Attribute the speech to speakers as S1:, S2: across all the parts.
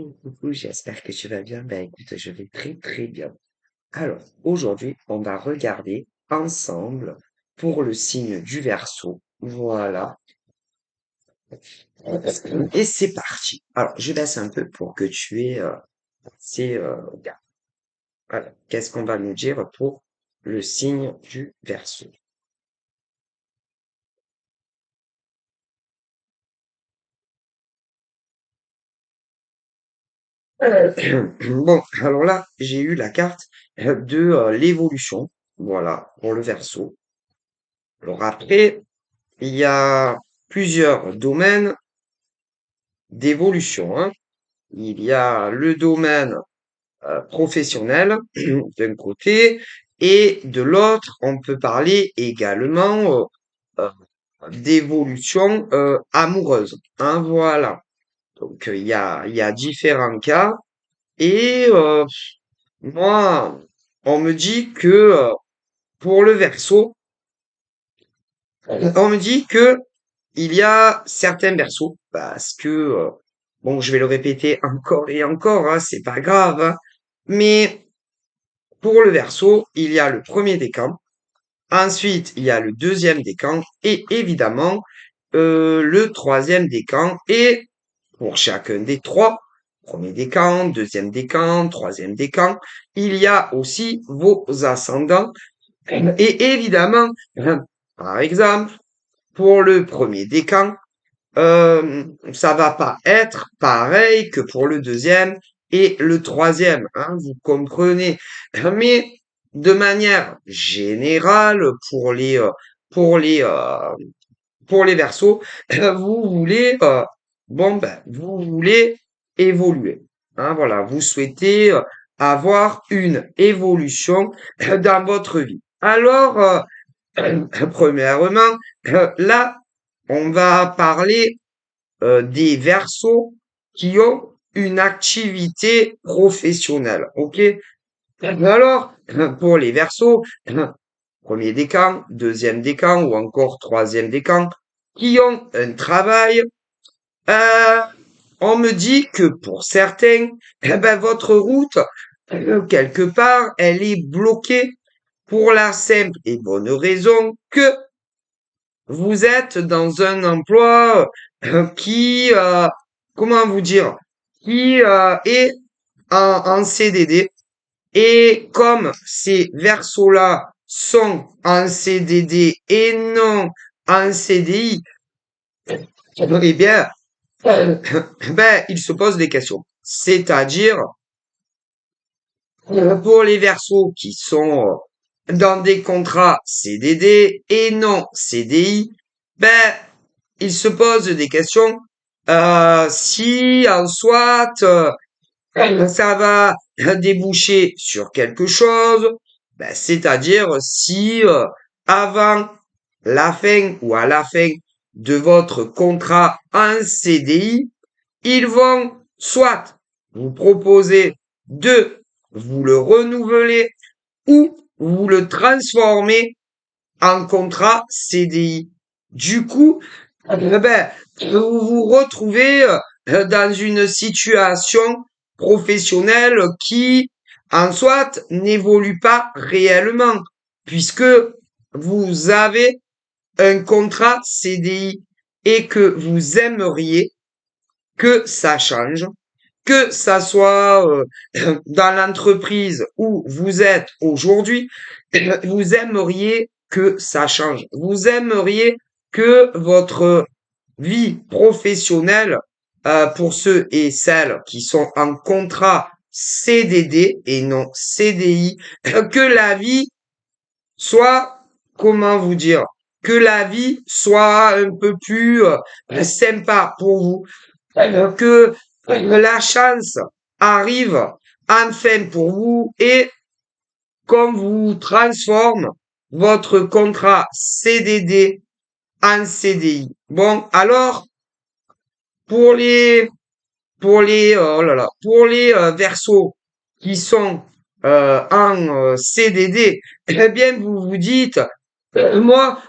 S1: Coucou, j'espère que tu vas bien. Ben écoute, je vais très très bien. Alors, aujourd'hui, on va regarder ensemble pour le signe du Verseau. Voilà. Et c'est parti. Alors, je baisse un peu pour que tu aies ces gars. Alors, qu'est-ce qu'on va nous dire pour le signe du Verseau? Bon, alors là, j'ai eu la carte de l'évolution. Voilà, pour le Verseau. Alors après, il y a plusieurs domaines d'évolution, hein. Il y a le domaine professionnel d'un côté et de l'autre, on peut parler également euh, d'évolution amoureuse, hein, voilà. Donc il y a différents cas et moi, on me dit que pour le verso, on me dit que il y a certains berceaux, parce que, bon, je vais le répéter encore et encore, hein, c'est pas grave, hein, mais pour le verso, il y a le premier décan, ensuite il y a le deuxième décan, et évidemment, le troisième décan, et pour chacun des trois, premier décan, deuxième décan, troisième décan, il y a aussi vos ascendants, et évidemment, par exemple, pour le premier décan, ça va pas être pareil que pour le deuxième et le troisième, hein, vous comprenez. Mais de manière générale, pour les, euh, pour les Verseaux, vous voulez, bon ben, vous voulez évoluer. Hein, voilà, vous souhaitez avoir une évolution dans votre vie. Alors, premièrement, là, on va parler des versos qui ont une activité professionnelle. OK? Alors, pour les versos, premier décan, deuxième décan ou encore troisième décan, qui ont un travail, euh, on me dit que pour certains, eh ben, votre route, quelque part, elle est bloquée pour la simple et bonne raison que vous êtes dans un emploi qui, comment vous dire, qui est en CDD. Et comme ces versos-là sont en CDD et non en CDI, eh bien, ben, il se pose des questions. C'est-à-dire, pour les versos qui sont dans des contrats CDD et non CDI, ben, il se pose des questions si en soit ça va déboucher sur quelque chose, ben, c'est-à-dire si avant la fin ou à la fin de votre contrat en CDI, ils vont soit vous proposer de vous le renouveler ou vous le transformer en contrat CDI. Du coup, ben, vous vous retrouvez dans une situation professionnelle qui, en soit, n'évolue pas réellement, puisque vous avez un contrat CDI et que vous aimeriez que ça change, que ça soit dans l'entreprise où vous êtes aujourd'hui, vous aimeriez que ça change. Vous aimeriez que votre vie professionnelle, pour ceux et celles qui sont en contrat CDD et non CDI, que la vie soit, comment vous dire, que la vie soit un peu plus sympa pour vous, que la chance arrive enfin pour vous et qu'on vous transforme votre contrat CDD en CDI. Bon, alors, pour les, oh là là, pour les versos qui sont en CDD, eh bien, vous vous dites, moi,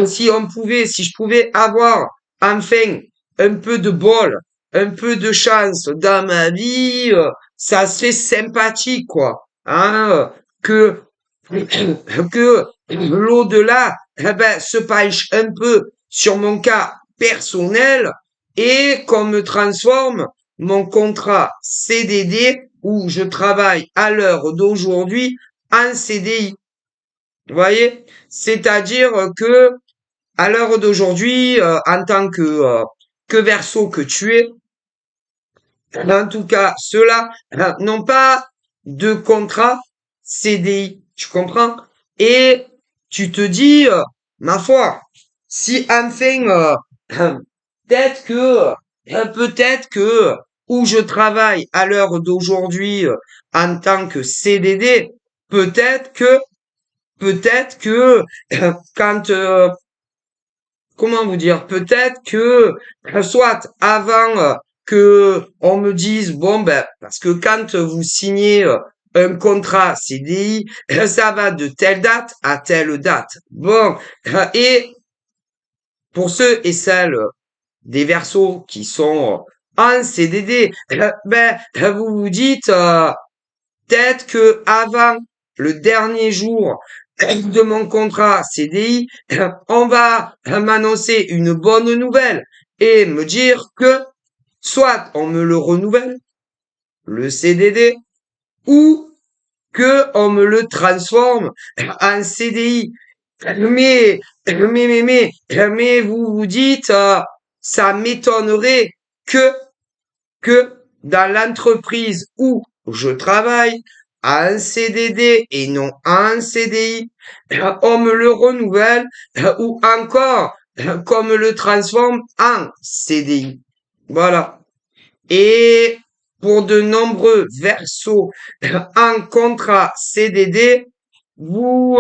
S1: si je pouvais avoir enfin un peu de bol un peu de chance dans ma vie, ça se fait sympathique, quoi. Hein, que que l'au-delà, eh ben, se penche un peu sur mon cas personnel et qu'on me transforme mon contrat CDD où je travaille à l'heure d'aujourd'hui en CDI. Vous voyez? C'est-à-dire que à l'heure d'aujourd'hui, en tant que Verseau que tu es, en tout cas, ceux-là n'ont pas de contrat CDI. Tu comprends? Et tu te dis, ma foi, si enfin, peut-être que, peut-être que où je travaille à l'heure d'aujourd'hui en tant que CDD, peut-être que, peut-être que quand comment vous dire, peut-être que soit avant que on me dise bon ben parce que quand vous signez un contrat CDI, ça va de telle date à telle date. Bon, et pour ceux et celles des Verseaux qui sont en CDD, ben vous vous dites peut-être que avant le dernier jour de mon contrat CDI, on va m'annoncer une bonne nouvelle et me dire que soit on me le renouvelle, le CDD, ou que on me le transforme en CDI. Mais vous vous dites, ça m'étonnerait que que dans l'entreprise où je travaille, à un CDD et non à un CDI, on me le renouvelle ou encore qu'on me le transforme en CDI. Voilà. Et pour de nombreux Verseaux en contrat CDD, vous,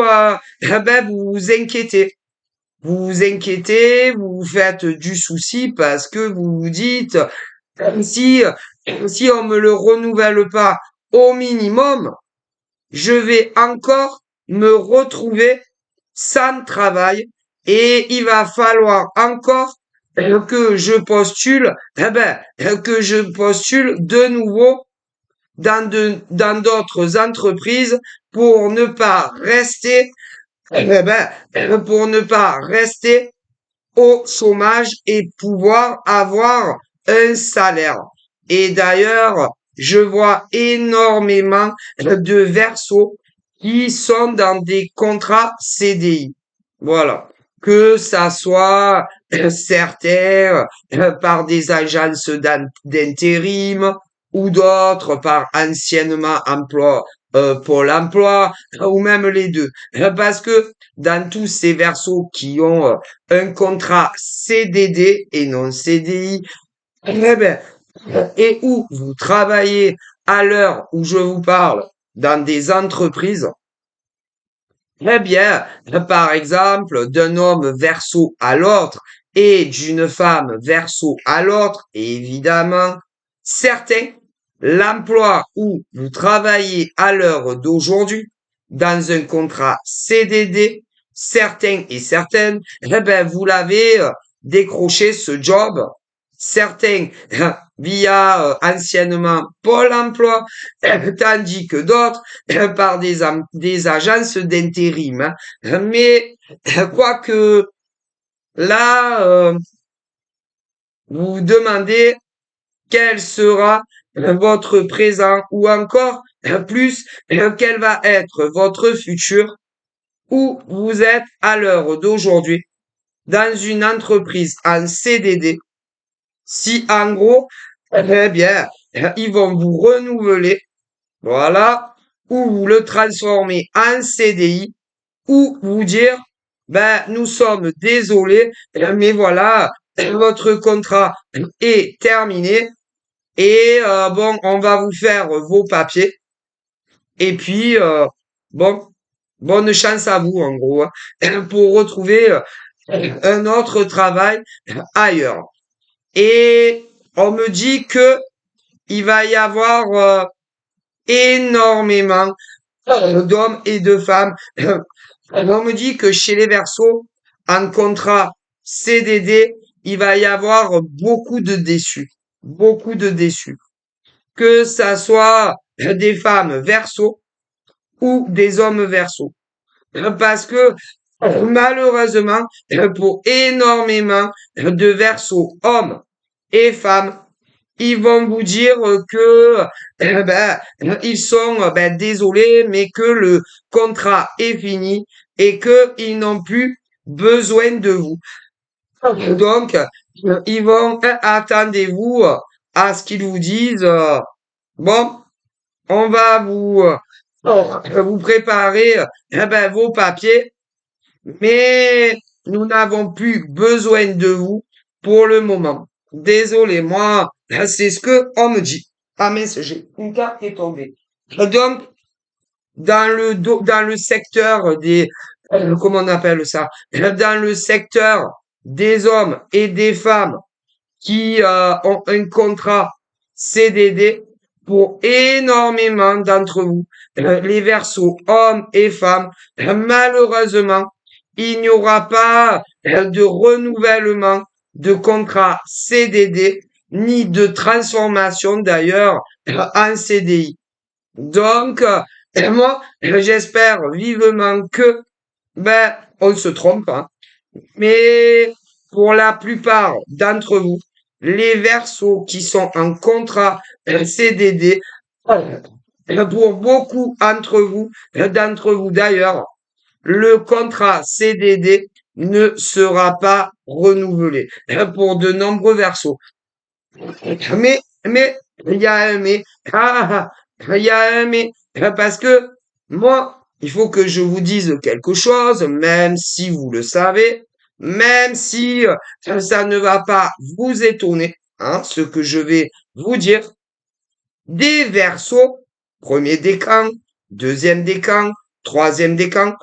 S1: ben vous vous inquiétez. Vous vous inquiétez, vous vous faites du souci parce que vous vous dites, si, si on me le renouvelle pas au minimum, je vais encore me retrouver sans travail et il va falloir encore que je postule, que je postule de nouveau dans d'autres entreprises pour ne pas rester, pour ne pas rester au chômage et pouvoir avoir un salaire. Et d'ailleurs, je vois énormément de Verseaux qui sont dans des contrats CDI. Voilà. Que ça soit certains par des agences d'intérim ou d'autres par anciennement emploi Pôle emploi ou même les deux. Parce que dans tous ces Verseaux qui ont un contrat CDD et non CDI, eh ben, et où vous travaillez à l'heure où je vous parle dans des entreprises, eh bien, par exemple, d'un homme Verseau à l'autre et d'une femme Verseau à l'autre, évidemment, certains, l'emploi où vous travaillez à l'heure d'aujourd'hui, dans un contrat CDD, certains et certaines, eh ben, vous l'avez décroché ce job. Certains via anciennement Pôle emploi, tandis que d'autres par des agences d'intérim. Hein. Mais quoique là, vous vous demandez quel sera votre présent ou encore plus quel va être votre futur où vous êtes à l'heure d'aujourd'hui dans une entreprise en CDD. Si en gros, eh bien, ils vont vous renouveler, voilà, ou vous le transformer en CDI, ou vous dire, ben, nous sommes désolés, mais voilà, votre contrat est terminé et bon, on va vous faire vos papiers et puis bon, bonne chance à vous en gros hein, pour retrouver un autre travail ailleurs. Et on me dit que il va y avoir énormément d'hommes et de femmes. On me dit que chez les Verseaux, en contrat CDD, il va y avoir beaucoup de déçus. beaucoup de déçus. Que ça soit des femmes verso ou des hommes verso. Parce que malheureusement, pour énormément de versos hommes et femmes, ils vont vous dire que ben, ils sont désolés, mais que le contrat est fini et qu'ils n'ont plus besoin de vous. Donc, ils vont, attendez-vous à ce qu'ils vous disent, bon, on va vous préparer vos papiers, mais nous n'avons plus besoin de vous pour le moment. Désolé, moi, c'est ce que on me dit. Ah mince, j'ai une carte qui est tombée. Donc, dans le secteur des, comment on appelle ça? Dans le secteur des hommes et des femmes qui ont un contrat CDD, pour énormément d'entre vous, les versos hommes et femmes, malheureusement, il n'y aura pas de renouvellement de contrat CDD, ni de transformation d'ailleurs en CDI. Donc, moi, j'espère vivement que, on se trompe, hein, mais pour la plupart d'entre vous, les versos qui sont en contrat CDD, pour beaucoup d'entre vous d'ailleurs, le contrat CDD ne sera pas renouvelé pour de nombreux versos. Mais, il y a un mais. Il y a un mais. Parce que moi, il faut que je vous dise quelque chose, même si vous le savez, même si ça ne va pas vous étonner, hein, ce que je vais vous dire. Des versos, premier décan, deuxième décan, troisième décan.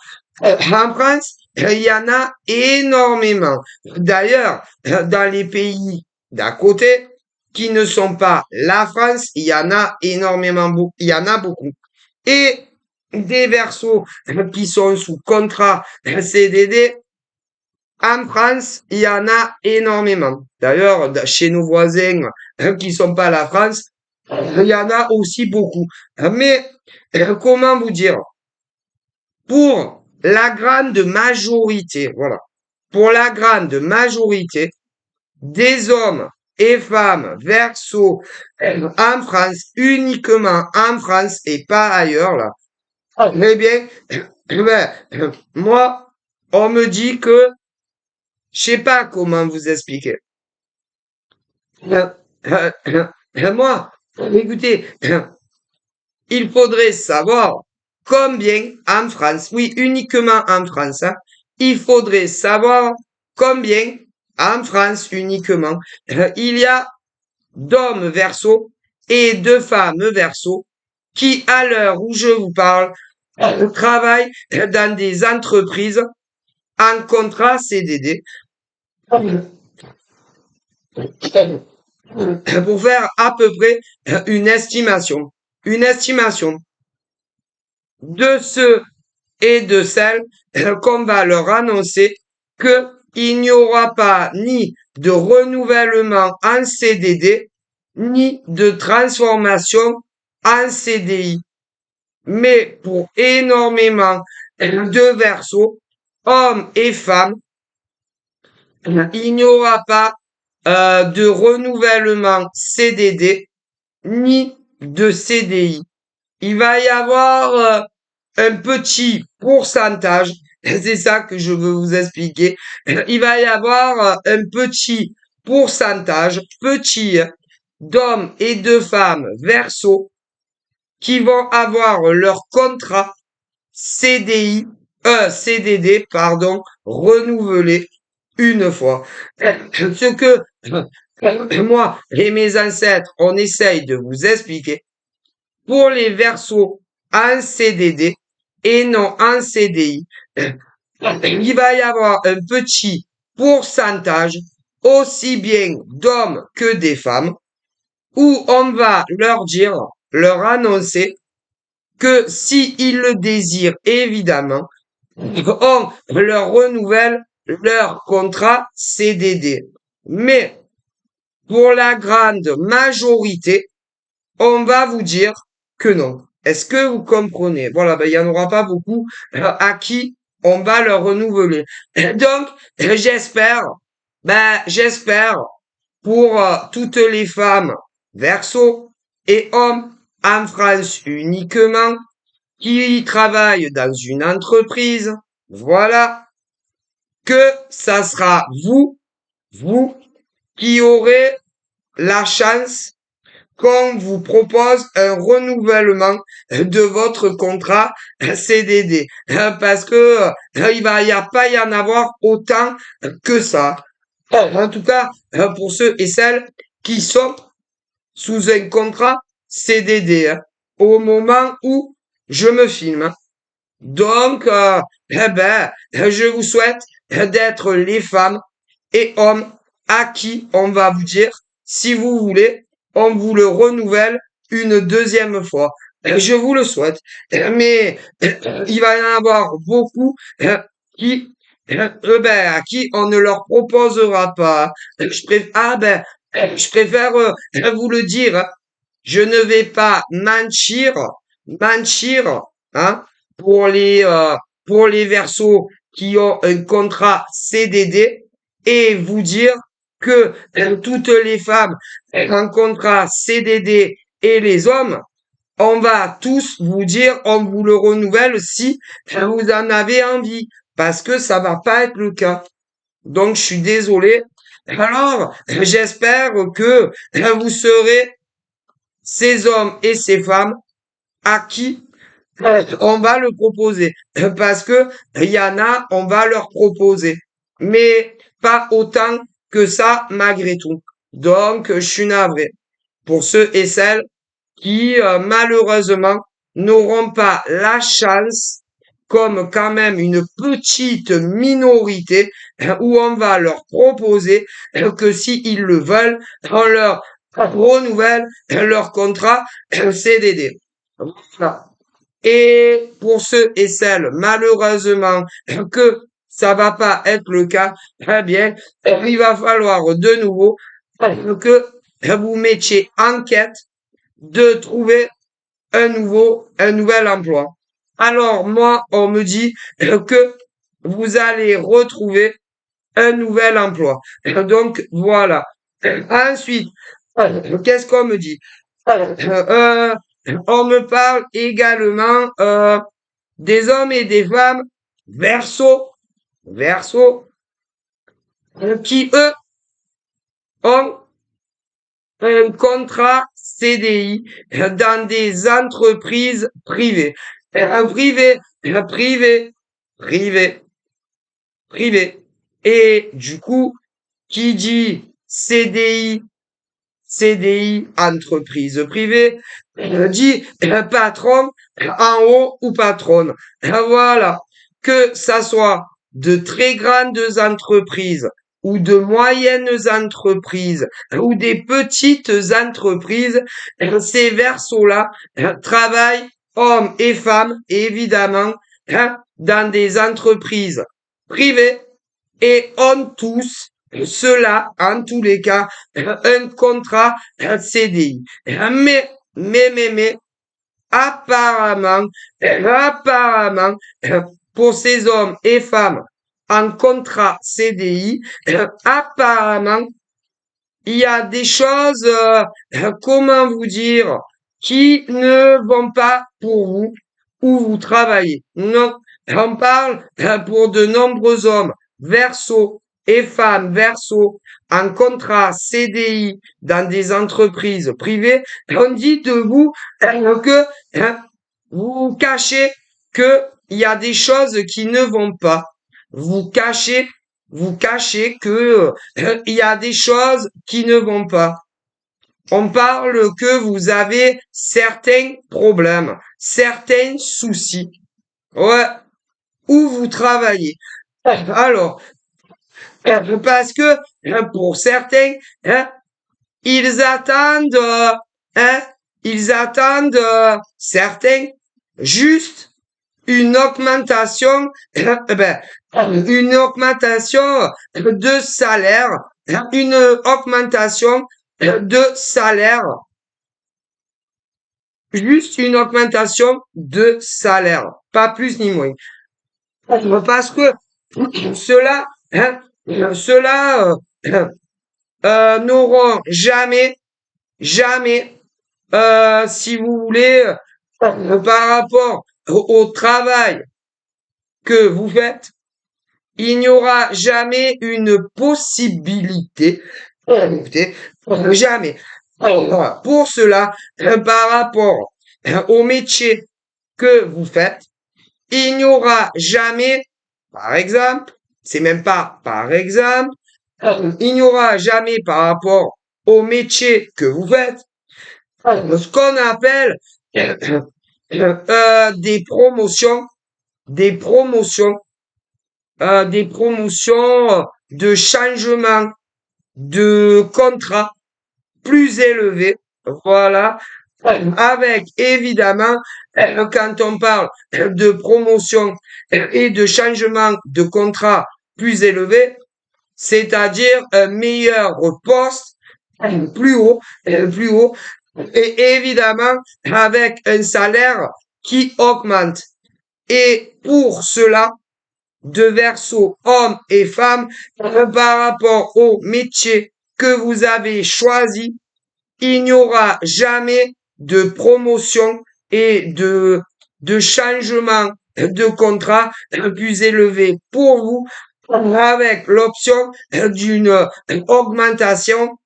S1: En France, il y en a énormément. D'ailleurs, dans les pays d'à côté, qui ne sont pas la France, il y en a énormément, il y en a beaucoup. Et des versos qui sont sous contrat CDD, en France, il y en a énormément. D'ailleurs, chez nos voisins qui sont pas la France, il y en a aussi beaucoup. Mais comment vous dire? Pour la grande majorité, voilà, pour la grande majorité des hommes et femmes verso en France, uniquement en France et pas ailleurs, là, eh bien, moi, on me dit que je sais pas comment vous expliquer. Moi, écoutez, il faudrait savoir combien en France, oui, uniquement en France, hein, il faudrait savoir combien en France uniquement il y a d'hommes verso et de femmes verso qui, à l'heure où je vous parle, travaillent dans des entreprises en contrat CDD pour faire à peu près une estimation de ceux et de celles qu'on va leur annoncer que il n'y aura pas ni de renouvellement en CDD, ni de transformation en CDI. Mais pour énormément de versos, hommes et femmes, il n'y aura pas de renouvellement CDD, ni de CDI. Il va y avoir un petit pourcentage, c'est ça que je veux vous expliquer. Il va y avoir un petit pourcentage, petit, d'hommes et de femmes verso qui vont avoir leur contrat CDI, CDD, pardon, renouvelé une fois. Ce que moi et mes ancêtres, on essaye de vous expliquer pour les versos en CDD et non en CDI. Il va y avoir un petit pourcentage aussi bien d'hommes que des femmes où on va leur dire, leur annoncer que s'ils le désirent, évidemment, on leur renouvelle leur contrat CDD. Mais pour la grande majorité, on va vous dire que non. Est-ce que vous comprenez? Voilà, ben, il n'y en aura pas beaucoup à qui on va leur renouveler. Donc, j'espère pour toutes les femmes verso et hommes en France uniquement qui travaillent dans une entreprise, voilà, que ça sera vous qui aurez la chance qu'on vous propose un renouvellement de votre contrat CDD. Parce que il va y a pas y en avoir autant que ça. En tout cas, pour ceux et celles qui sont sous un contrat CDD, hein, au moment où je me filme, hein. Donc, je vous souhaite d'être les femmes et hommes à qui on va vous dire, si vous voulez, on vous le renouvelle une deuxième fois. Je vous le souhaite. Mais il va y en avoir beaucoup qui, à qui on ne leur proposera pas. Je préfère vous le dire. Hein. Je ne vais pas mentir, hein, pour les versos qui ont un contrat CDD et vous dire que toutes les femmes en contrat CDD et les hommes, on va tous vous dire, on vous le renouvelle si vous en avez envie, parce que ça va pas être le cas. Donc, je suis désolé. Alors, j'espère que vous serez ces hommes et ces femmes à qui on va le proposer. Parce que il y en a, on va leur proposer. Mais pas autant que ça, malgré tout. Donc, je suis navré pour ceux et celles qui, malheureusement, n'auront pas la chance, comme quand même une petite minorité, où on va leur proposer que s'ils le veulent, on leur renouvelle leur contrat CDD. Voilà. Et pour ceux et celles, malheureusement, que ça va pas être le cas, eh bien, il va falloir de nouveau que vous mettiez en quête de trouver un nouvel emploi. Alors, moi, on me dit que vous allez retrouver un nouvel emploi. Donc, voilà. Ensuite, qu'est-ce qu'on me dit? Euh, on me parle également des hommes et des femmes verso, qui eux ont un contrat CDI dans des entreprises privées. Privé, privé, privé, privé. Et du coup, qui dit CDI, entreprise privée, dit patron en haut ou patronne. Voilà. Que ça soit de très grandes entreprises ou de moyennes entreprises ou des petites entreprises, ces versos-là travaillent hommes et femmes, évidemment, dans des entreprises privées et ont tous cela, en tous les cas, un contrat CDI. Mais, apparemment, apparemment, pour ces hommes et femmes en contrat CDI, apparemment, il y a des choses, comment vous dire, qui ne vont pas pour vous où vous travaillez. Non, on parle pour de nombreux hommes verso et femmes verso en contrat CDI dans des entreprises privées. On dit de vous que vous cachez que il y a des choses qui ne vont pas. Vous cachez que il y a des choses qui ne vont pas. On parle que vous avez certains problèmes, certains soucis. Ouais, où vous travaillez. Alors, parce que pour certains, hein, ils attendent, hein, ils attendent certains juste une augmentation, une augmentation de salaire, une augmentation de salaire, juste une augmentation de salaire, pas plus ni moins. Parce que cela, hein, cela n'auront jamais, si vous voulez, par rapport au travail que vous faites, il n'y aura jamais une possibilité, écoutez, jamais. Pour cela, par rapport au métier que vous faites, il n'y aura jamais, par exemple, c'est même pas par exemple, il n'y aura jamais par rapport au métier que vous faites, ce qu'on appelle des promotions, des promotions, des promotions de changement de contrat plus élevés. Voilà. Avec évidemment, quand on parle de promotion et de changement de contrat plus élevé, c'est-à-dire un meilleur poste, plus haut, et évidemment avec un salaire qui augmente. Et pour cela, de verso hommes et femmes, par rapport au métier que vous avez choisi, il n'y aura jamais de promotion et de changement de contrat plus élevé pour vous avec l'option d'une augmentation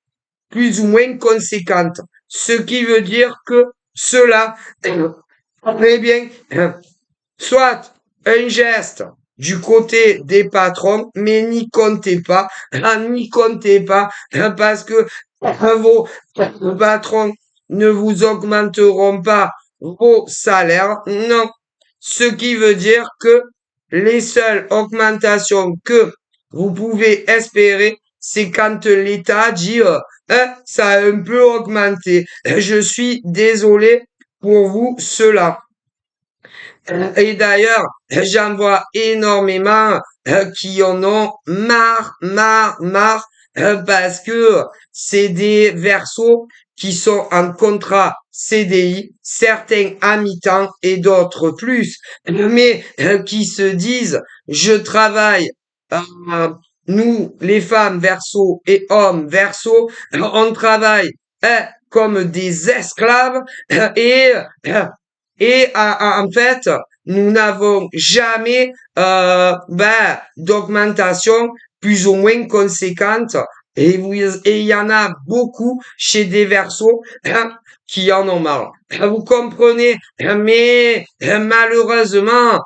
S1: plus ou moins conséquente. Ce qui veut dire que cela, eh bien, soit un geste du côté des patrons, mais n'y comptez pas, parce que vos patrons ne vous augmenteront pas vos salaires. Non. Ce qui veut dire que les seules augmentations que vous pouvez espérer, c'est quand l'État dit ça a un peu augmenté. Je suis désolé pour vous cela. Et d'ailleurs, j'en vois énormément qui en ont marre, parce que c'est des versos qui sont en contrat CDI, certains à mi-temps et d'autres plus, mais qui se disent, je travaille, nous, les femmes verso et hommes verso, on travaille comme des esclaves et en fait, nous n'avons jamais d'augmentation plus ou moins conséquente. Et il y en a beaucoup chez des versos qui en ont marre. Vous comprenez? Mais malheureusement,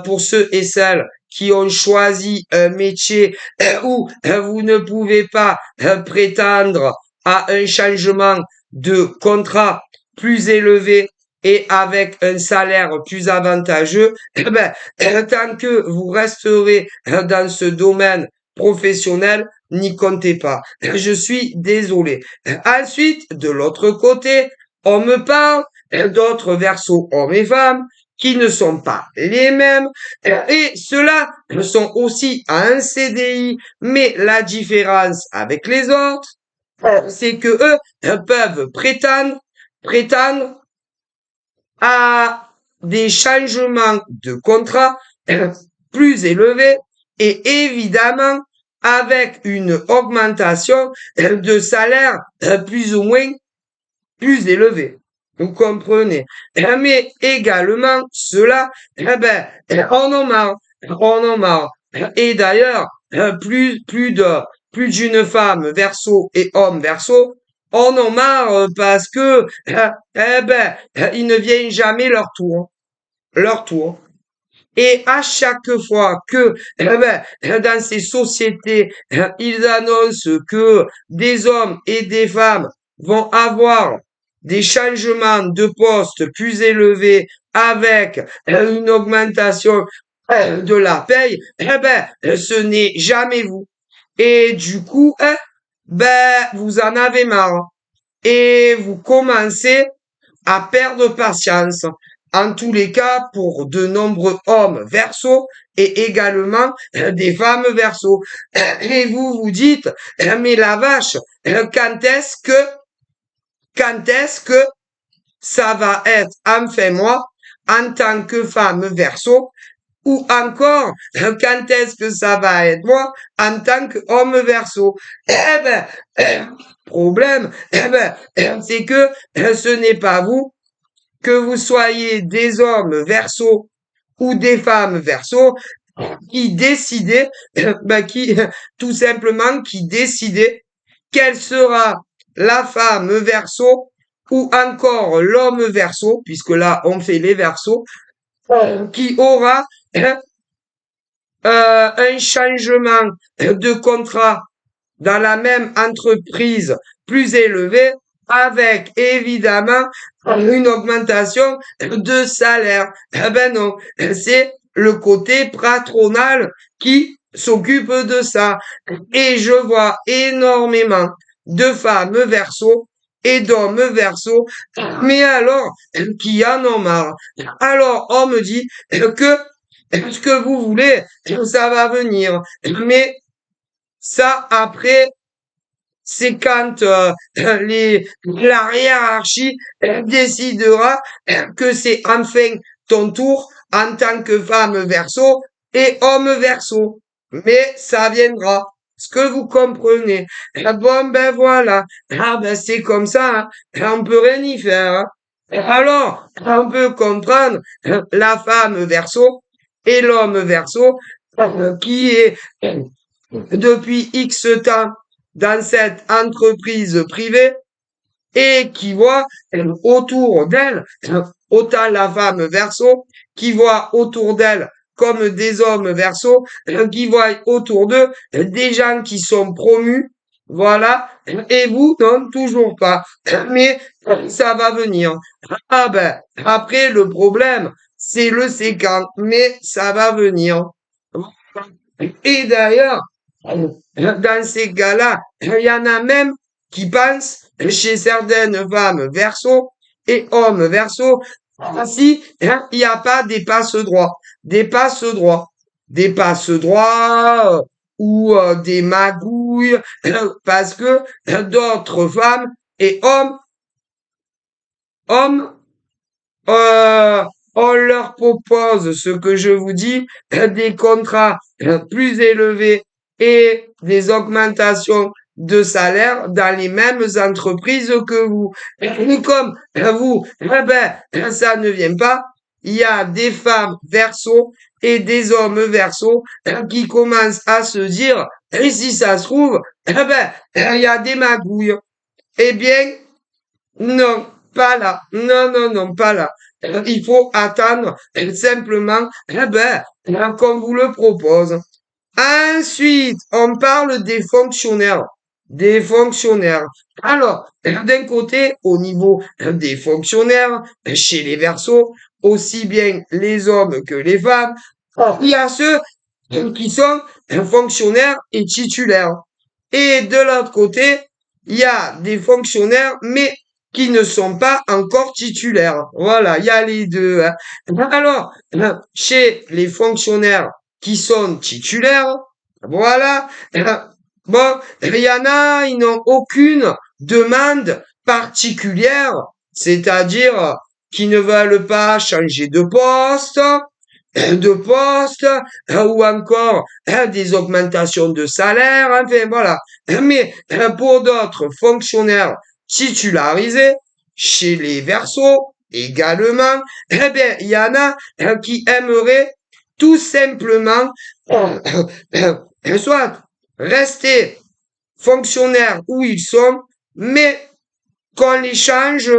S1: pour ceux et celles qui ont choisi un métier où vous ne pouvez pas prétendre à un changement de contrat plus élevé et avec un salaire plus avantageux, tant que vous resterez dans ce domaine professionnel, n'y comptez pas. Je suis désolé. Ensuite, de l'autre côté, on me parle d'autres versos hommes et femmes qui ne sont pas les mêmes et ceux-là sont aussi à un CDI, mais la différence avec les autres, c'est que eux peuvent prétendre à des changements de contrat plus élevés et évidemment avec une augmentation de salaire plus ou moins plus élevée. Vous comprenez? Mais également, cela, on en marre, on en marre. Et d'ailleurs, plus d'une femme verso et homme verso, on en marre parce que, ils ne viennent jamais leur tour. Et à chaque fois que, dans ces sociétés, ils annoncent que des hommes et des femmes vont avoir des changements de poste plus élevés avec une augmentation de la paye, ce n'est jamais vous. Et du coup, vous en avez marre. Et vous commencez à perdre patience. en tous les cas pour de nombreux hommes verso et également des femmes verso. Et vous vous dites, mais la vache, quand est-ce que ça va être enfin moi en tant que femme verso ou encore quand est-ce que ça va être moi en tant qu'homme verso? Eh ben, problème, c'est que ce n'est pas vous, que vous soyez des hommes verso ou des femmes verso, qui décidez, qui tout simplement qui décidez quelle sera la femme verso ou encore l'homme verso, puisque là on fait les versos, qui aura un changement de contrat dans la même entreprise plus élevé, avec évidemment une augmentation de salaire. Eh ben non, c'est le côté patronal qui s'occupe de ça. Et je vois énormément de femmes verso et d'hommes verso, mais alors, qui en ont marre. Alors, on me dit que ce que vous voulez, ça va venir. Mais ça, après, c'est quand la hiérarchie décidera que c'est enfin ton tour en tant que femme verso et homme verso. Mais ça viendra. Ce que vous comprenez. Bon, ben voilà. Ah ben c'est comme ça. Hein. On peut rien y faire. Hein. Alors, on peut comprendre la femme verso et l'homme verso qui est depuis X temps dans cette entreprise privée et qui voit autour d'elle, autant la femme verso, qui voit autour d'elle comme des hommes verso, qui voient autour d'eux des gens qui sont promus, voilà, et vous, non, toujours pas. Mais ça va venir. Ah ben, après, le problème, c'est le séquent, mais ça va venir. Et d'ailleurs, dans ces cas-là, il y en a même qui pensent, chez certaines femmes verso et hommes verso, si il n'y a pas des passe-droits, des passe-droits, des passe-droits ou des magouilles, parce que d'autres femmes et hommes, euh, on leur propose ce que je vous dis, des contrats plus élevés et des augmentations de salaire dans les mêmes entreprises que vous. Et comme vous, ça ne vient pas, il y a des femmes verso et des hommes verso qui commencent à se dire, et si ça se trouve, il y a des magouilles. Eh bien, non, pas là. Non, non, non, pas là. Il faut attendre simplement, comme vous le propose. Ensuite, on parle des fonctionnaires. Des fonctionnaires. Alors, d'un côté, au niveau des fonctionnaires, chez les Verseaux, aussi bien les hommes que les femmes, il y a ceux qui sont fonctionnaires et titulaires. Et de l'autre côté, il y a des fonctionnaires, mais qui ne sont pas encore titulaires. Voilà, il y a les deux. Hein. Alors, chez les fonctionnaires qui sont titulaires, voilà, bon, il y en a, ils n'ont aucune demande particulière, c'est-à-dire qui ne veulent pas changer de poste, ou encore des augmentations de salaire, enfin voilà. Mais pour d'autres fonctionnaires titularisés, chez les Verseaux également, eh bien, il y en a qui aimeraient tout simplement soit rester fonctionnaires où ils sont, mais qu'on les change,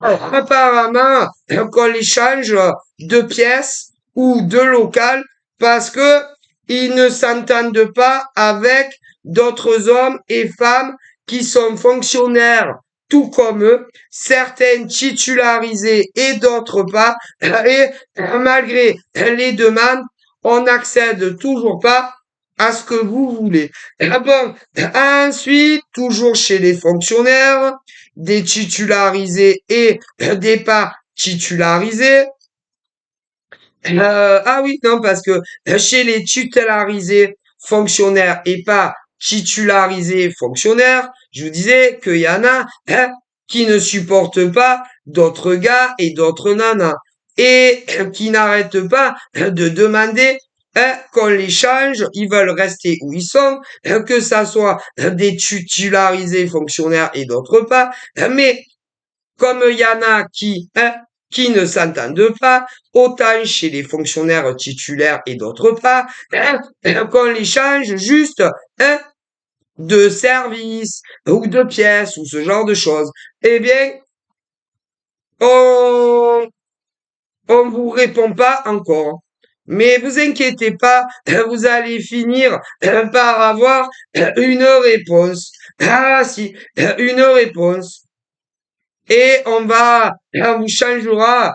S1: apparemment, qu'on les change de pièce ou de local parce que ils ne s'entendent pas avec d'autres hommes et femmes qui sont fonctionnaires tout comme eux, certaines titularisées et d'autres pas, et malgré les demandes, on n'accède toujours pas à ce que vous voulez. Bon, ensuite, toujours chez les fonctionnaires, des titularisés et des pas titularisés. Ah oui, non, parce que chez les titularisés fonctionnaires et pas titularisés fonctionnaires, je vous disais qu'il y en a qui ne supportent pas d'autres gars et d'autres nanas et qui n'arrêtent pas de demander qu'on les change, ils veulent rester où ils sont, que ça soit des titularisés fonctionnaires et d'autres pas, mais comme il y en a qui ne s'entendent pas, autant chez les fonctionnaires titulaires et d'autres pas, qu'on les change juste hein, de service ou de pièces ou ce genre de choses. Eh bien, on on vous répond pas encore. Mais vous inquiétez pas, vous allez finir par avoir une réponse. Ah si, une réponse. Et on vous changera,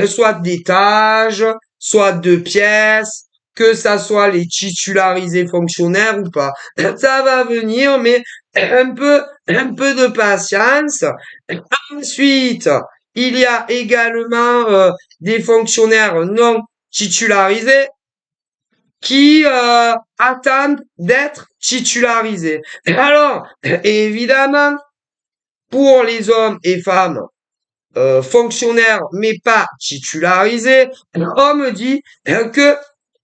S1: soit d'étage, soit de pièce, que ça soit les titularisés fonctionnaires ou pas. Ça va venir, mais un peu de patience. Ensuite, il y a également des fonctionnaires non titularisés qui attendent d'être titularisés. Alors, évidemment, pour les hommes et femmes fonctionnaires mais pas titularisés, on me dit que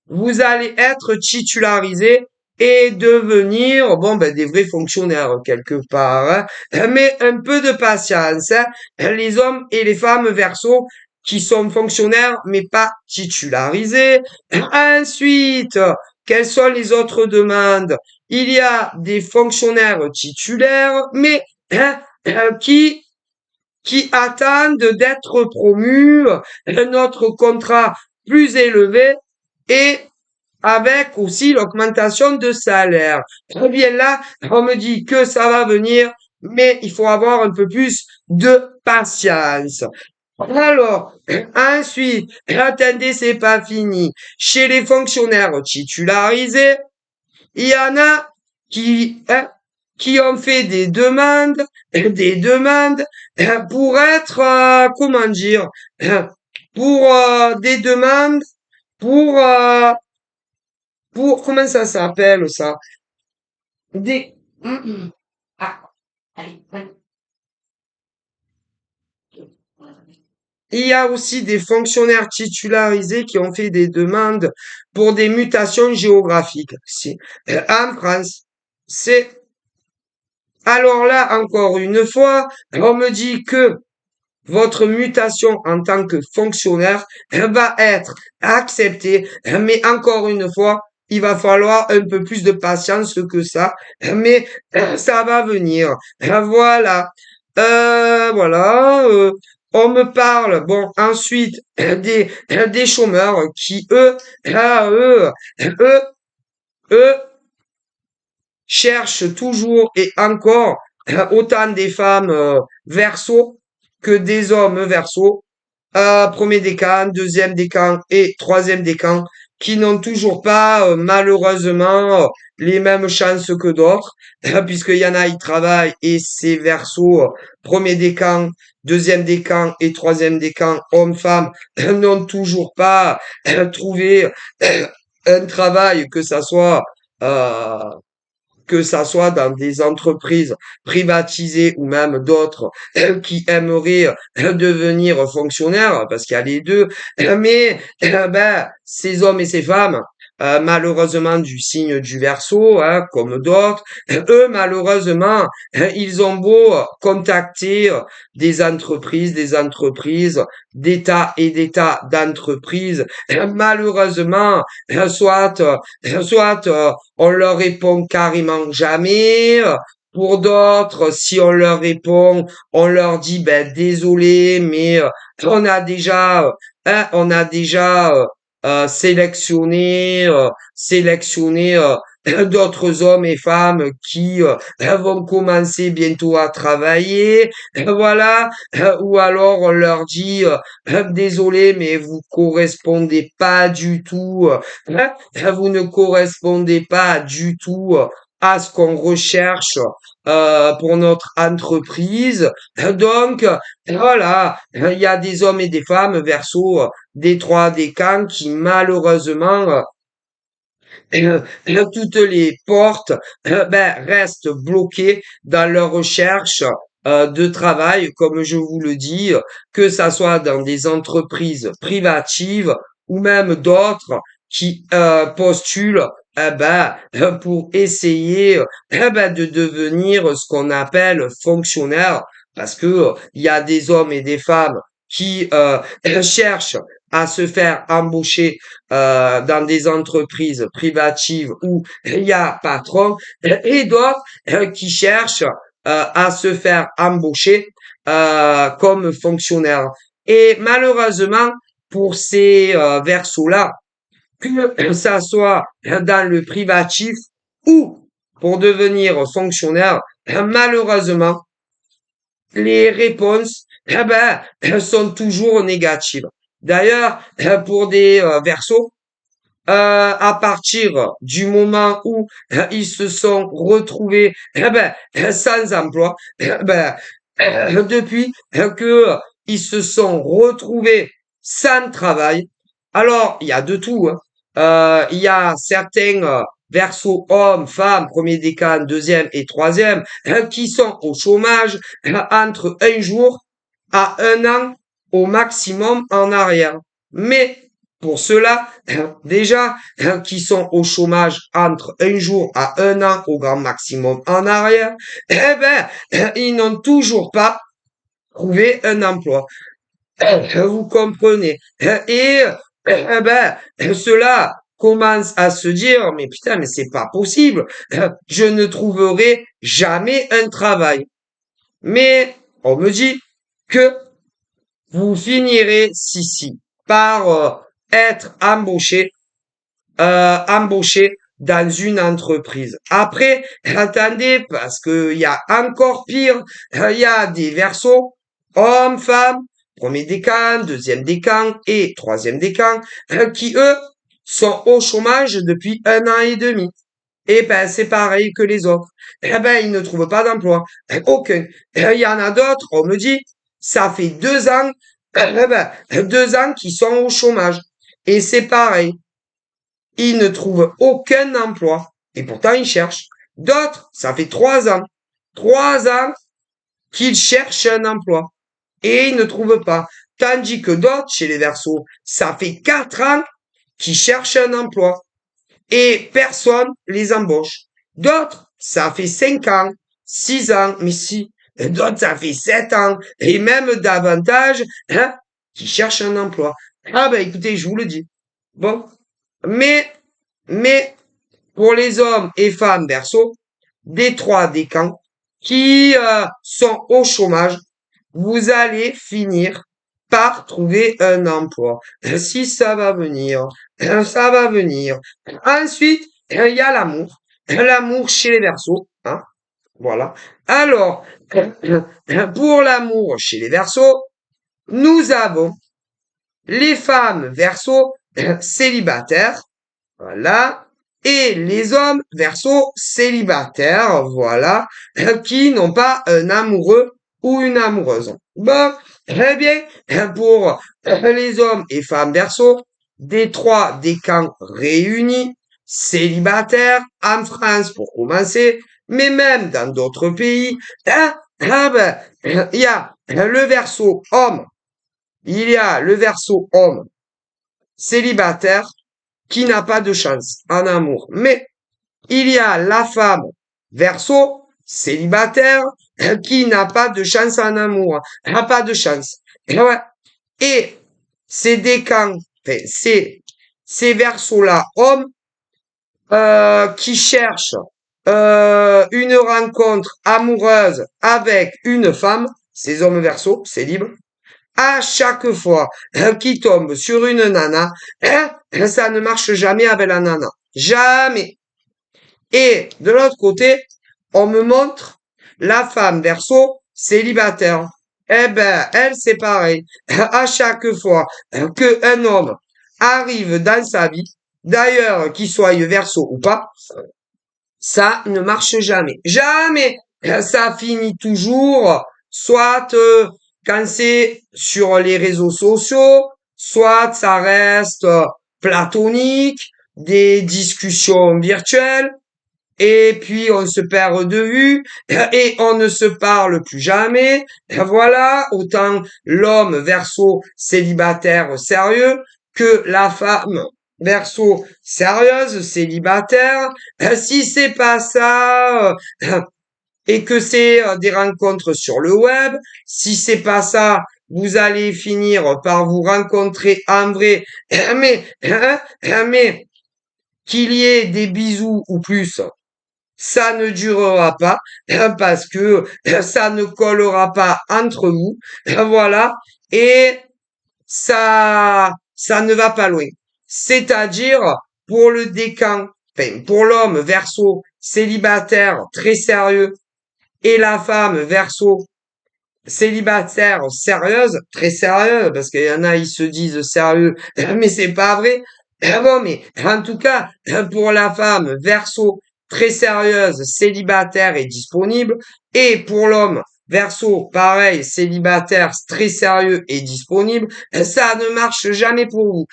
S1: vous allez être titularisés et devenir des vrais fonctionnaires quelque part. Mais un peu de patience. Les hommes et les femmes verso qui sont fonctionnaires mais pas titularisés. Ensuite, quelles sont les autres demandes? Il y a des fonctionnaires titulaires mais qui attendent d'être promus, notre contrat plus élevé et avec aussi l'augmentation de salaire. Eh bien là, on me dit que ça va venir, mais il faut avoir un peu plus de patience. Alors, ensuite, attendez, c'est pas fini. Chez les fonctionnaires titularisés, il y en a qui ont fait des demandes pour être, comment dire, pour des demandes pour, comment ça s'appelle ça? Des, ah, allez, allez. Il y a aussi des fonctionnaires titularisés qui ont fait des demandes pour des mutations géographiques. En France, c'est alors là, encore une fois, on me dit que votre mutation en tant que fonctionnaire va être acceptée, mais encore une fois, il va falloir un peu plus de patience que ça, mais ça va venir. Voilà. Voilà. On me parle, bon, ensuite, des chômeurs qui, eux, cherchent toujours et encore autant des femmes verso que des hommes verso, premier décan, deuxième décan et troisième décan, qui n'ont toujours pas malheureusement les mêmes chances que d'autres, puisqu'il y en a, ils travaillent et c'est verso, premier décan, deuxième décan et troisième décan, hommes-femmes, n'ont toujours pas trouvé un travail, euh, que ça soit dans des entreprises privatisées ou même d'autres qui aimeraient devenir fonctionnaires, parce qu'il y a les deux. Mais ces hommes et ces femmes, malheureusement du signe du Verseau, hein, comme d'autres, eux, malheureusement, ils ont beau contacter des entreprises, d'État et d'État d'entreprises, malheureusement, soit on leur répond carrément jamais. Pour d'autres, si on leur répond, on leur dit désolé, mais on a déjà sélectionné d'autres hommes et femmes qui vont commencer bientôt à travailler. Voilà. Ou alors on leur dit désolé, mais vous correspondez pas du tout. Vous ne correspondez pas du tout à ce qu'on recherche pour notre entreprise. Donc, voilà, il y a des hommes et des femmes, Verseau, des trois décans qui malheureusement toutes les portes restent bloquées dans leur recherche de travail, comme je vous le dis, que ça soit dans des entreprises privatives ou même d'autres qui postulent pour essayer de devenir ce qu'on appelle fonctionnaire, parce que il y a des hommes et des femmes qui cherchent à se faire embaucher dans des entreprises privatives où il y a patron et d'autres qui cherchent à se faire embaucher comme fonctionnaire. Et malheureusement, pour ces versos-là, que ça soit dans le privatif ou pour devenir fonctionnaire, malheureusement, les réponses sont toujours négatives. D'ailleurs, pour des versos, à partir du moment où ils se sont retrouvés sans emploi, depuis que ils se sont retrouvés sans travail. Alors, il y a de tout, hein. Il y a certains versos hommes, femmes, premier décan, deuxième et troisième, qui sont au chômage entre un jour à un an au maximum en arrière. Mais pour ceux-là, déjà, qui sont au chômage entre un jour à un an au grand maximum en arrière, ils n'ont toujours pas trouvé un emploi. Vous comprenez. Et ceux-là commencent à se dire, mais putain, mais c'est pas possible. Je ne trouverai jamais un travail. Mais on me dit que vous finirez si par être embauché dans une entreprise. Après, attendez, parce que il y a encore pire, il y a des versos, hommes, femmes, premier décan, deuxième décan et troisième décan, qui eux sont au chômage depuis un an et demi. Et c'est pareil que les autres. Ils ne trouvent pas d'emploi. Aucun. Il y en a d'autres, on me dit, ça fait 2 ans, 2 ans qu'ils sont au chômage. Et c'est pareil. Ils ne trouvent aucun emploi. Et pourtant, ils cherchent. D'autres, ça fait 3 ans. 3 ans qu'ils cherchent un emploi. Et ils ne trouvent pas. Tandis que d'autres, chez les Verseaux, ça fait 4 ans qu'ils cherchent un emploi. Et personne les embauche. D'autres, ça fait 5 ans, 6 ans, mais si. D'autres, ça fait 7 ans, et même davantage, hein, qui cherchent un emploi. Ah ben écoutez, je vous le dis. Bon. Mais, mais, pour les hommes et femmes Verseau, des trois décans qui sont au chômage, vous allez finir par trouver un emploi. Si ça va venir, ça va venir. Ensuite, il y a l'amour. L'amour chez les Verseaux, hein. Voilà. Alors, pour l'amour chez les Verseaux, nous avons les femmes Verseaux célibataires, voilà, et les hommes Verseaux célibataires, voilà, qui n'ont pas un amoureux ou une amoureuse. Bon, très bien, pour les hommes et femmes Verseaux, des trois décans réunis, célibataires, en France pour commencer, mais même dans d'autres pays, il y a le Verseau homme, il y a le Verseau homme célibataire qui n'a pas de chance en amour. Mais il y a la femme Verseau célibataire qui n'a pas de chance en amour, n'a pas de chance. Et ouais. Et ces décans, enfin, ces Verseaux-là, hommes, qui cherchent une rencontre amoureuse avec une femme, ces hommes Verseaux, c'est libre, à chaque fois qu'il tombe sur une nana, ça ne marche jamais avec la nana. Jamais. Et de l'autre côté, on me montre la femme Verseau célibataire. Eh ben, elle, c'est pareil. À chaque fois qu'un homme arrive dans sa vie, d'ailleurs, qu'il soit Verseau ou pas, ça ne marche jamais. Jamais. ça finit toujours, soit quand c'est sur les réseaux sociaux, soit ça reste platonique, des discussions virtuelles, et puis on se perd de vue et on ne se parle plus jamais. Voilà, autant l'homme verso célibataire sérieux que la femme verso sérieuse célibataire. Si c'est pas ça et que c'est des rencontres sur le web, si c'est pas ça, vous allez finir par vous rencontrer en vrai, mais qu'il y ait des bisous ou plus, ça ne durera pas parce que ça ne collera pas entre vous. Voilà. Et ça ne va pas loin. C'est-à-dire, pour le décan, enfin, pour l'homme verso célibataire très sérieux et la femme verso célibataire sérieuse, très sérieuse, parce qu'il y en a, ils se disent sérieux, mais c'est pas vrai. Bon, mais en tout cas, pour la femme verso très sérieuse, célibataire et disponible, et pour l'homme verso pareil, célibataire, très sérieux et disponible, ça ne marche jamais pour vous.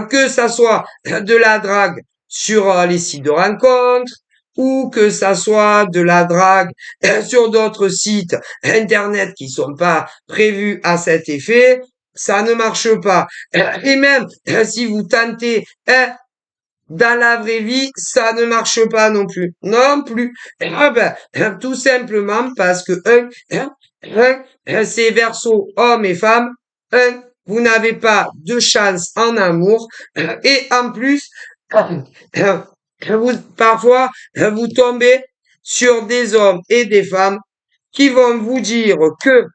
S1: Que ça soit de la drague sur les sites de rencontres, ou que ça soit de la drague sur d'autres sites internet qui sont pas prévus à cet effet, ça ne marche pas. Et même si vous tentez dans la vraie vie, ça ne marche pas non plus. Non plus. Ah ben, tout simplement parce que c'est verso hommes et femmes. Vous n'avez pas de chance en amour. Et en plus, parfois, vous tombez sur des hommes et des femmes qui vont vous dire que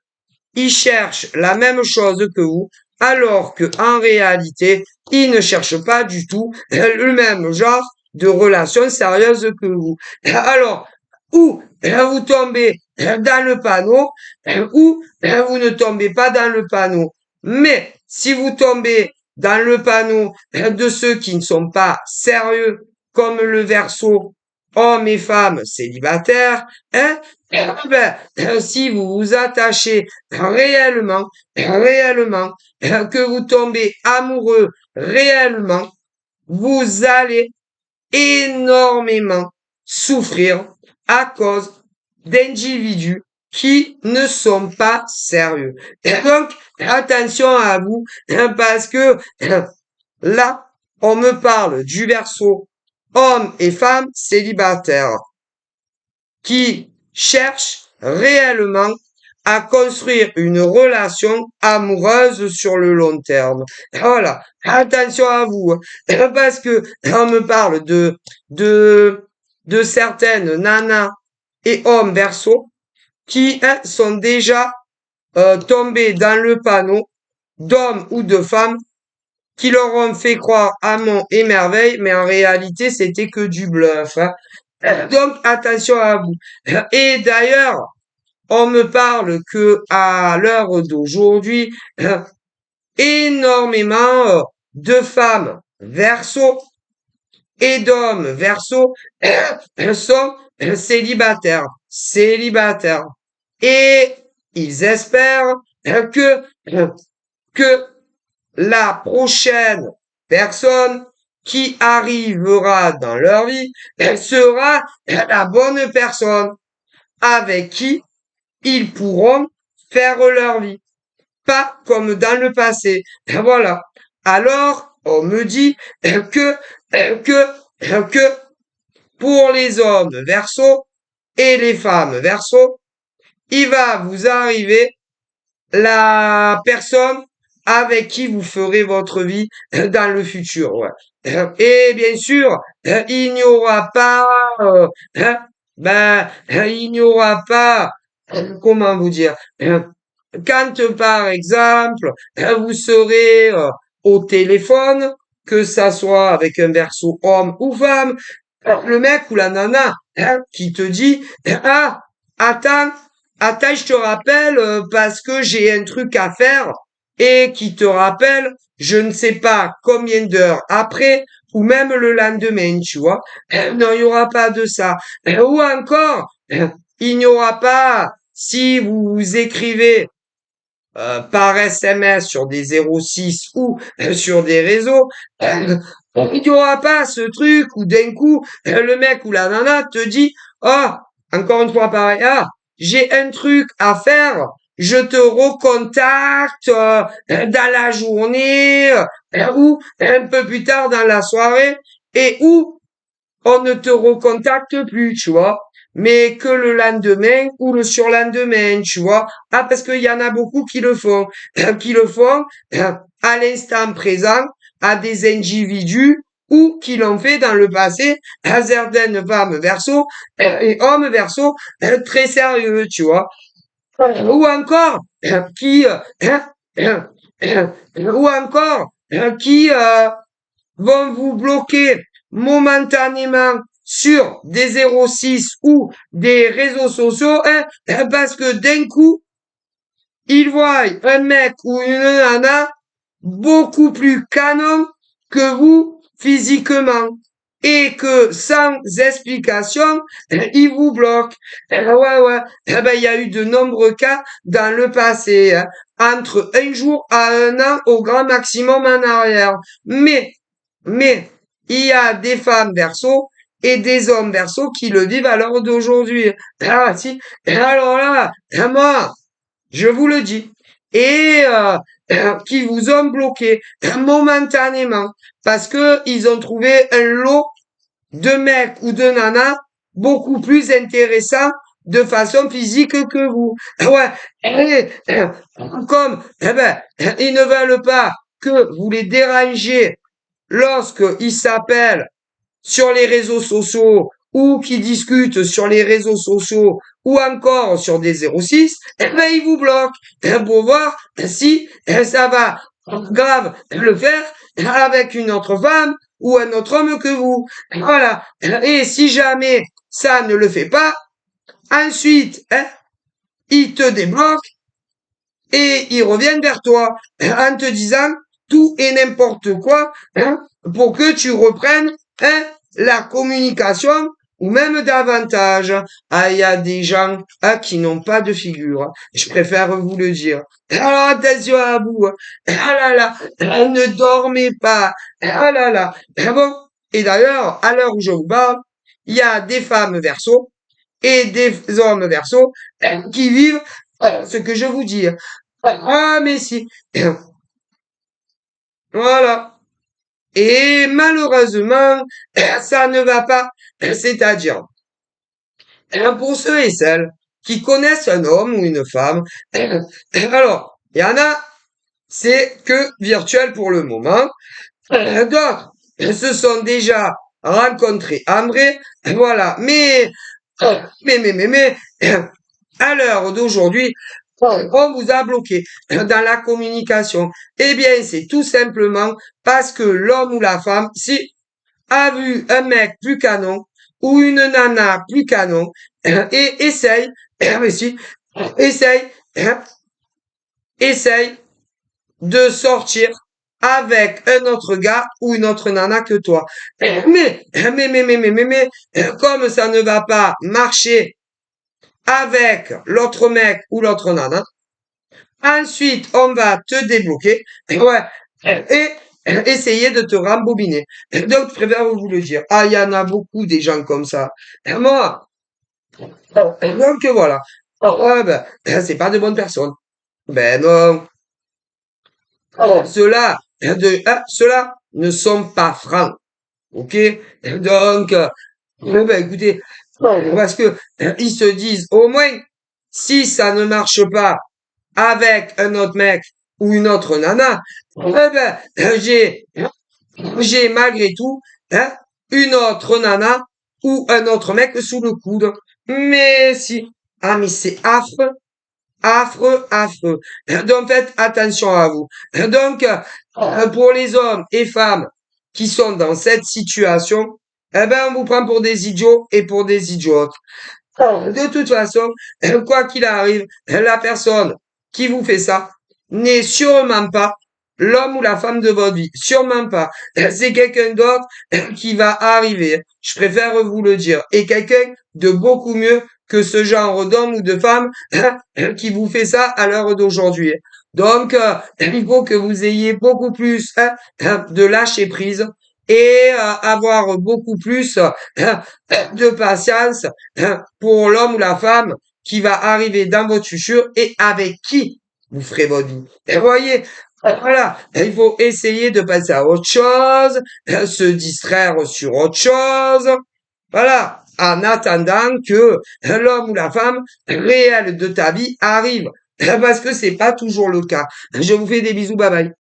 S1: ils cherchent la même chose que vous, alors que en réalité, ils ne cherchent pas du tout le même genre de relation sérieuse que vous. Alors, ou vous tombez dans le panneau, ou vous ne tombez pas dans le panneau. Mais si vous tombez dans le panneau de ceux qui ne sont pas sérieux, comme le verso hommes et femmes célibataires, si vous vous attachez réellement, que vous tombez amoureux réellement, vous allez énormément souffrir à cause d'individus qui ne sont pas sérieux. Donc, attention à vous, parce que là, on me parle du verso hommes et femmes célibataires qui cherchent réellement à construire une relation amoureuse sur le long terme. Voilà, attention à vous, parce que on me parle de certaines nanas et hommes verso qui sont déjà tombés dans le panneau d'hommes ou de femmes qui leur ont fait croire à mon et merveille, mais en réalité, c'était que du bluff. Donc, attention à vous. Et d'ailleurs, on me parle que à l'heure d'aujourd'hui, énormément de femmes verso et d'hommes verso sont célibataires. Et ils espèrent que, que la prochaine personne qui arrivera dans leur vie sera la bonne personne avec qui ils pourront faire leur vie. Pas comme dans le passé. Voilà. Alors, on me dit que pour les hommes verso et les femmes verso, il va vous arriver la personne avec qui vous ferez votre vie dans le futur. Ouais. Et bien sûr, il n'y aura pas, il n'y aura pas, comment vous dire, quand par exemple, vous serez au téléphone, que ça soit avec un verso homme ou femme, le mec ou la nana qui te dit, ah, attends, attends, je te rappelle parce que j'ai un truc à faire et qui te rappelle, je ne sais pas combien d'heures après ou même le lendemain, tu vois. Non, il n'y aura pas de ça. Ou encore, il n'y aura pas, si vous écrivez par SMS sur des 06 ou sur des réseaux, il n'y aura pas ce truc où d'un coup, le mec ou la nana te dit, ah, encore une fois pareil, ah, j'ai un truc à faire, je te recontacte dans la journée ou un peu plus tard dans la soirée et où on ne te recontacte plus, tu vois. Mais que le lendemain ou le surlendemain, tu vois. Ah, parce qu'il y en a beaucoup qui le font. Qui le font à l'instant présent à des individus ou qui l'ont fait dans le passé à certaines femmes verso et hommes verso très sérieux, tu vois. Ou encore qui ou encore qui vont vous bloquer momentanément sur des 06 ou des réseaux sociaux parce que d'un coup, ils voient un mec ou une nana beaucoup plus canon que vous physiquement et que sans explication, ils vous bloquent. Ouais, ouais. Ben, il y a eu de nombreux cas dans le passé, hein, entre un jour à un an au grand maximum en arrière. Mais, il y a des femmes verso et des hommes verso qui le vivent à l'heure d'aujourd'hui. Ah, si. Alors là, moi, je vous le dis. Et qui vous ont bloqué momentanément parce que ils ont trouvé un lot de mecs ou de nanas beaucoup plus intéressants de façon physique que vous. Ouais, et, comme ils ne veulent pas que vous les dérangiez lorsqu'ils s'appellent sur les réseaux sociaux ou qui discutent sur les réseaux sociaux ou encore sur des 06, eh ben, ils vous bloquent pour voir si ça va grave le faire avec une autre femme ou un autre homme que vous. Voilà. Et si jamais ça ne le fait pas, ensuite, ils te débloquent et ils reviennent vers toi en te disant tout et n'importe quoi pour que tu reprennes la communication ou même davantage. Ah, il y a des gens qui n'ont pas de figure. Je préfère vous le dire. Alors attention à vous. Ah là là, ne dormez pas. Ah là là. Bon. Et d'ailleurs, à l'heure où je vous parle, il y a des femmes verso et des hommes verso qui vivent ce que je vous dis. Ah, mais si. Voilà. Et malheureusement, ça ne va pas. C'est-à-dire, pour ceux et celles qui connaissent un homme ou une femme, alors, il y en a, c'est que virtuel pour le moment. D'autres se sont déjà rencontrés en vrai. Voilà. Mais, à l'heure d'aujourd'hui, on vous a bloqué dans la communication. Eh bien, c'est tout simplement parce que l'homme ou la femme, si a vu un mec plus canon ou une nana plus canon et mais si, essaye, essaye de sortir avec un autre gars ou une autre nana que toi. Mais, comme ça ne va pas marcher avec l'autre mec ou l'autre nana, ensuite, on va te débloquer. Ouais. Et essayer de te rembobiner. Donc, je préfère vous le dire. Ah, il y en a beaucoup des gens comme ça. Moi, donc voilà. Ouais, ben, c'est pas de bonnes personnes. Ben non. Ceux-là, ceux-là ne sont pas francs. Ok? Donc, ben, écoutez, parce que ils se disent au moins, si ça ne marche pas avec un autre mec ou une autre nana, eh ben, j'ai malgré tout, une autre nana ou un autre mec sous le coude. Mais si, ah, mais c'est affreux, affreux, affreux. Donc faites attention à vous. Donc, pour les hommes et femmes qui sont dans cette situation, eh ben, on vous prend pour des idiots et pour des idiotes. De toute façon, quoi qu'il arrive, la personne qui vous fait ça n'est sûrement pas l'homme ou la femme de votre vie. Sûrement pas. C'est quelqu'un d'autre qui va arriver. Je préfère vous le dire. Et quelqu'un de beaucoup mieux que ce genre d'homme ou de femme qui vous fait ça à l'heure d'aujourd'hui. Donc, il faut que vous ayez beaucoup plus de lâcher prise et avoir beaucoup plus de patience pour l'homme ou la femme qui va arriver dans votre futur et avec qui vous ferez votre vie. Et vous voyez, voilà, il faut essayer de passer à autre chose, se distraire sur autre chose, voilà, en attendant que l'homme ou la femme réelle de ta vie arrive. Parce que c'est pas toujours le cas. Je vous fais des bisous, bye bye.